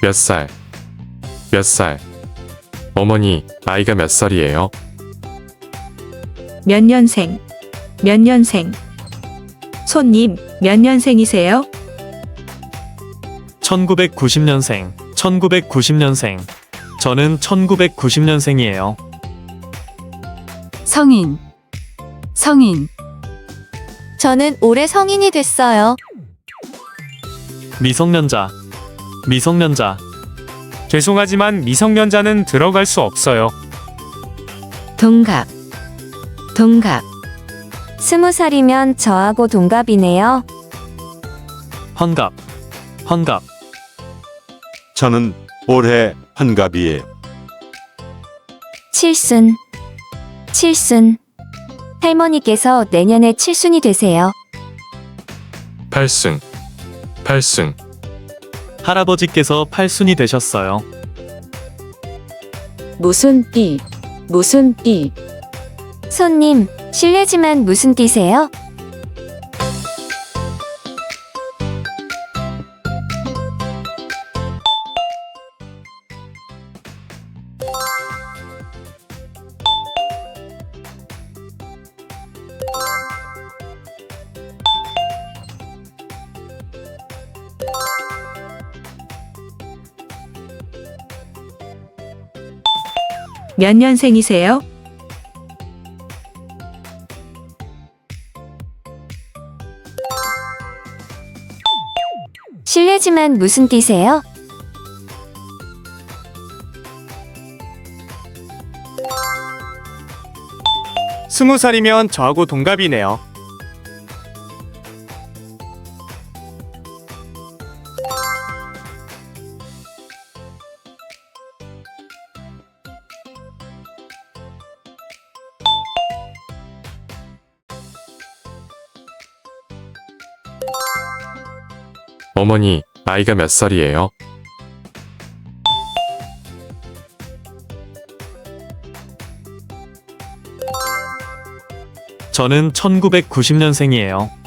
몇 살? 몇 살? 어머니, 아이가 몇 살이에요? 몇 년생? 몇 년생? 손님, 몇 년생이세요? 1990년생, 1990년생. 저는 1990년생이에요. 성인, 성인. 저는 올해 성인이 됐어요. 미성년자, 미성년자. 죄송하지만 미성년자는 들어갈 수 없어요. 동갑, 동갑. 20살이면 저하고 동갑이네요. 환갑, 환갑. 저는 올해 환갑이에요. 칠순, 칠순. 할머니께서 내년에 칠순이 되세요. 팔순, 팔순. 할아버지께서 팔순이 되셨어요. 무슨 띠, 무슨 띠. 손님, 실례지만 무슨 띠세요? 몇 년생이세요? 실례지만 무슨 띠세요? 스무 살이면 저하고 동갑이네요. 어머니, 아이가 몇 살이에요? 저는 1990년생이에요.